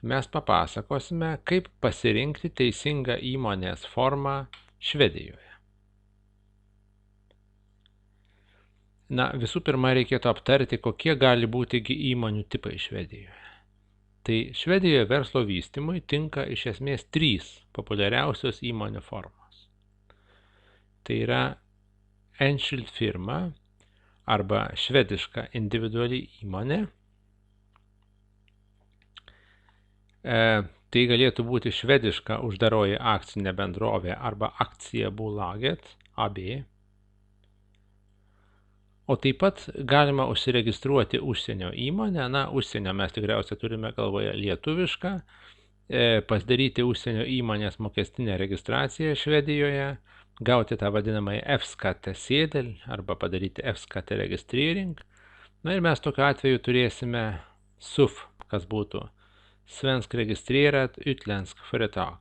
mes papasakosime, kaip pasirinkti teisingą įmonės formą Švedijoje. Na, visų pirma, reikėtų aptarti, kokie gali būti įmonių tipai Švedijoje. Tai Švedijoje verslo vystymui tinka iš esmės 3 populiariausios įmonių formos. Tai yra enskild firma arba švediška individuali įmonė. Tai galėtų būti švediška uždaroji akcinė bendrovė arba aktiebolaget AB. O taip pat galima užsiregistruoti užsienio įmonę. Na, užsienio mes tikriausiai turime galvoje lietuvišką, pasidaryti užsienio įmonės mokestinę registraciją Švedijoje, gauti tą vadinamąjį F-skattsedel arba padaryti F-skatteregistrering. Na ir mes tokiu atveju turėsime SUF, kas būtų Svensk registrerat utländsk företag.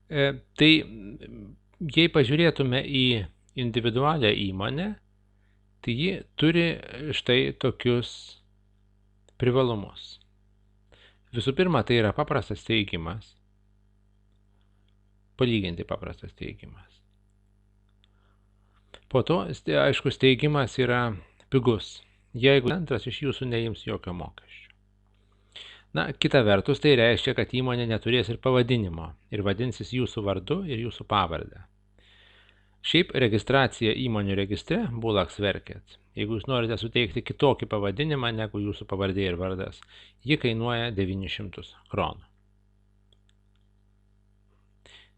Tai jei pažiūrėtume į individualią įmonę, tai ji turi štai tokius privalumus. Visų pirma, tai yra paprastas steigimas, palyginti paprastas steigimas. Po to, aišku, steigimas yra pigus, jeigu centras iš jūsų neims jokio mokesčio. Na, kita vertus, tai reiškia, kad įmonė neturės ir pavadinimo ir vadinsis jūsų vardu ir jūsų pavardę. Šiaip registracija įmonių registre Bolagsverket, jeigu jūs norite suteikti kitokį pavadinimą negu jūsų pavardė ir vardas, ji kainuoja 900 kronų.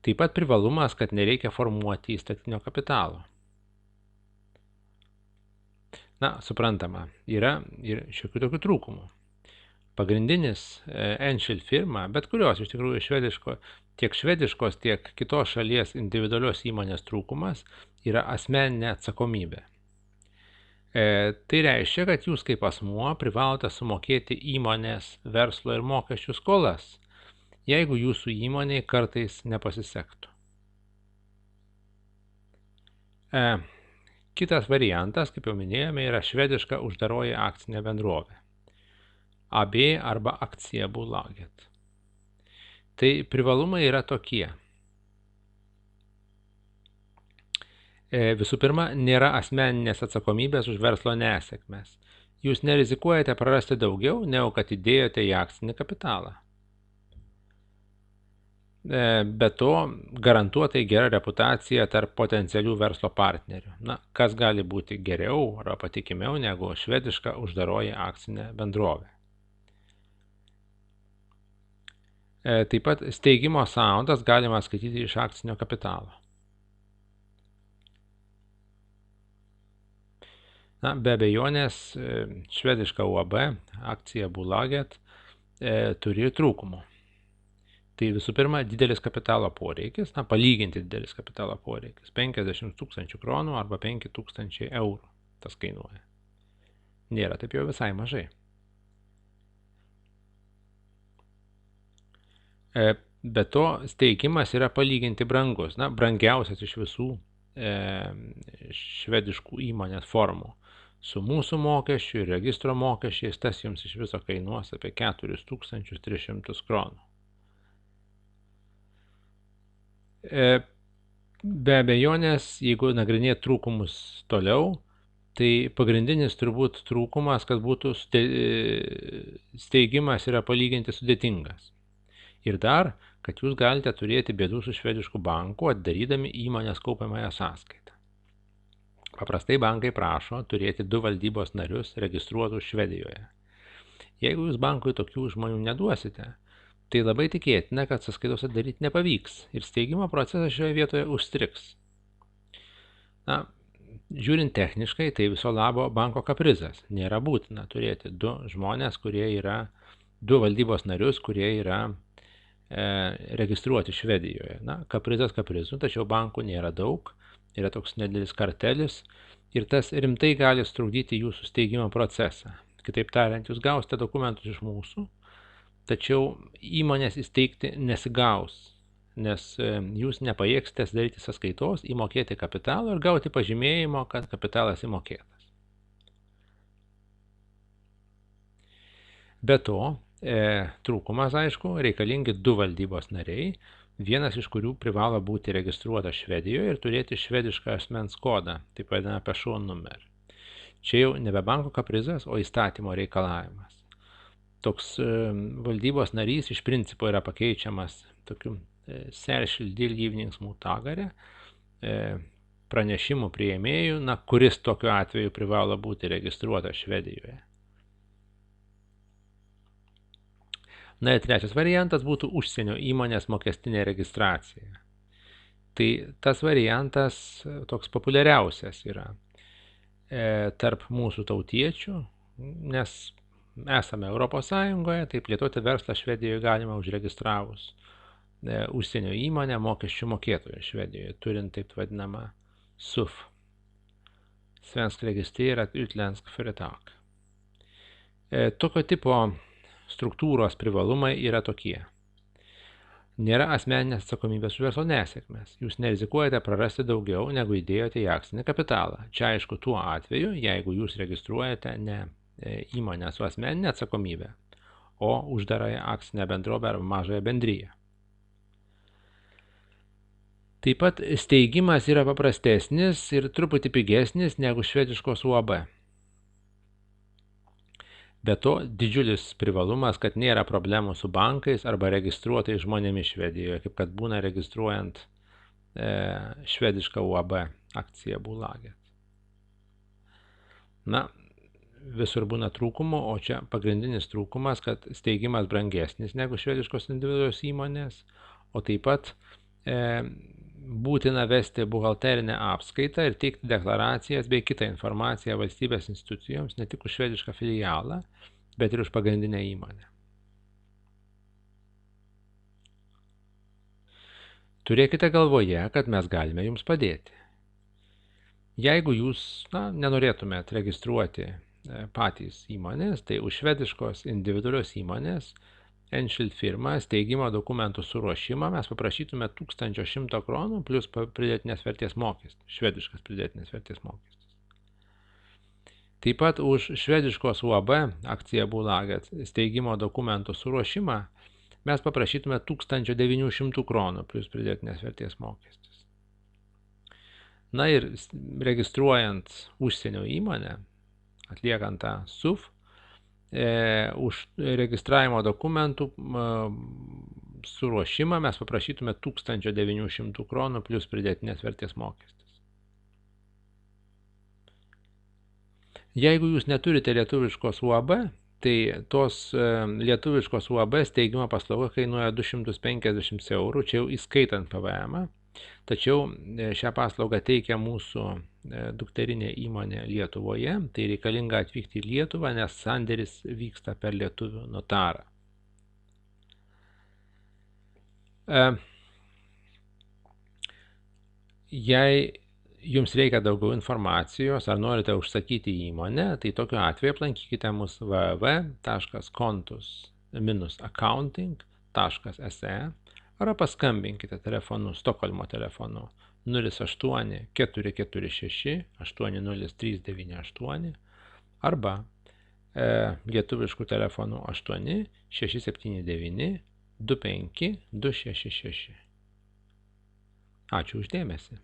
Taip pat privalumas, kad nereikia formuoti įstatinio kapitalo. Na, suprantama, yra ir šiokių tokių trūkumų. Pagrindinis enskild firma, bet kurios iš tikrųjų tiek švediškos, tiek kitos šalies individualios įmonės trūkumas yra asmeninė atsakomybė. Tai reiškia, kad jūs kaip asmuo privalote sumokėti įmonės verslo ir mokesčių skolas, jeigu jūsų įmonei kartais nepasisektų. Kitas variantas, kaip jau minėjome, yra švediška uždaroji akcinė bendrovė. AB arba aktiebolaget. Tai privalumai yra tokie. Visų pirma, nėra asmeninės atsakomybės už verslo nesėkmes. Jūs nerizikuojate prarasti daugiau, negu kad įdėjote į akcinį kapitalą. Be to, garantuotai gera reputacija tarp potencialių verslo partnerių. Na, kas gali būti geriau arba patikimiau negu švediška uždaroji akcinė bendrovė. Taip pat steigimo sąnaudas galima skaityti iš akcinio kapitalo. Na, be abejonės, švediška UAB, aktiebolaget, turi trūkumų. Tai visų pirma, didelis kapitalo poreikis, na, palyginti didelis kapitalo poreikis, 50 000 kronų arba 5 000 eurų tas kainuoja. Nėra taip jau visai mažai. Be to, steigimas yra palyginti brangus, na, brangiausias iš visų švediškų įmonės formų. Su mūsų mokesčiu ir registro mokesčiais tas jums iš viso kainuos apie 4300 kronų. Be abejonės, jeigu nagrinėt trūkumus toliau, tai pagrindinis turbūt trūkumas, kad būtų steigimas yra palyginti sudėtingas. Ir dar, kad jūs galite turėti bėdų su švedišku banku, atdarydami įmonės kaupiamąją sąskaitą. Paprastai bankai prašo turėti 2 valdybos narius registruotus Švedijoje. Jeigu jūs bankui tokių žmonių neduosite, tai labai tikėtina, kad sąskaitos atdaryti nepavyks ir steigimo procesas šioje vietoje užstriks. Na, žiūrint techniškai, tai viso labo banko kaprizas. Nėra būtina turėti 2 žmonės, kurie yra 2 valdybos narius, kurie yra registruoti Švedijoje. Na, kaprizas kaprizų, tačiau bankų nėra daug, yra toks nedidelis kartelis ir tas rimtai gali strukdyti jūsų steigimo procesą. Kitaip tariant, jūs gausite dokumentus iš mūsų, tačiau įmonės įsteigti nesigaus nes jūs nepajėgsite daryti sąskaitos, įmokėti kapitalą ir gauti pažymėjimo, kad kapitalas įmokėtas. Be to, trūkumas, aišku, reikalingi 2 valdybos nariai, vienas iš kurių privalo būti registruotas Švedijoje ir turėti švedišką asmens kodą, taip vadinamą personnumerį. Čia jau nebe banko kaprizas, o įstatymo reikalavimas. Toks valdybos narys iš principo yra pakeičiamas tokiu särskild delgivningsmottagare, pranešimų priėmėjų, kuris tokiu atveju privalo būti registruotas Švedijoje. Na ir trečias variantas būtų užsienio įmonės mokestinė registracija. Tai tas variantas toks populiariausias yra tarp mūsų tautiečių, nes esame Europos Sąjungoje, tai plėtoti verslą Švedijoje galima užregistravus užsienio įmonę mokesčių mokėtoją Švedijoje, turint taip vadinamą SUF. Svensk registrerat utländsk företag. Tokio tipo struktūros privalumai yra tokie. Nėra asmeninės atsakomybės už verslo nesėkmes. Jūs nerizikuojate prarasti daugiau, negu įdėjote į akcinį kapitalą. Čia aišku tuo atveju, jeigu jūs registruojate ne įmonę su asmeninė atsakomybė, o uždarąją akcinę bendrovę arba mažąją bendryją. Taip pat steigimas yra paprastesnis ir truputį pigesnis negu švediškos UAB. Be to, didžiulis privalumas, kad nėra problemų su bankais arba registruotais žmonėmis Švedijoje, kaip kad būna registruojant švedišką UAB akciją Bolaget. Na, visur būna trūkumų, o čia pagrindinis trūkumas, kad steigimas brangesnis negu švediškos individualios įmonės, o taip pat būtina vesti buhalterinę apskaitą ir teikti deklaracijas bei kitą informaciją valstybės institucijoms, ne tik už švedišką filialą, bet ir už pagrindinę įmonę. Turėkite galvoje, kad mes galime jums padėti. Jeigu jūs nenorėtumėt registruoti patys įmonės, tai už švediškos individualios įmonės Enskild firma steigimo dokumentų suruošimą mes paprašytume 1100 kronų plus pridėtinės vertės mokestis, švediškas pridėtinės vertės mokestis. Taip pat už švediškos UAB akciją Bolaget steigimo dokumentų suruošimą mes paprašytume 1900 kronų plus pridėtinės vertės mokestis. Na ir registruojant užsienio įmonę, atliekant tą SUF, už registravimo dokumentų suruošimą mes paprašytume 1900 kronų plus pridėtinės vertės mokestis. Jeigu jūs neturite lietuviškos UAB, tai tos lietuviškos UAB steigimo paslauga kainuoja 250 eurų, čia jau įskaitant PVM. Tačiau šią paslaugą teikia mūsų dukterinė įmonė Lietuvoje, tai reikalinga atvykti į Lietuvą, nes sandėris vyksta per lietuvių notarą. Jei jums reikia daugiau informacijos ar norite užsakyti įmonę, tai tokiu atveju aplankykite mus www.kontus-accounting.se arba paskambinkite telefonu Stokholmo telefonu 08 446 80398 arba lietuviškų telefonų 8 679 25 266. Ačiū uždėmesį.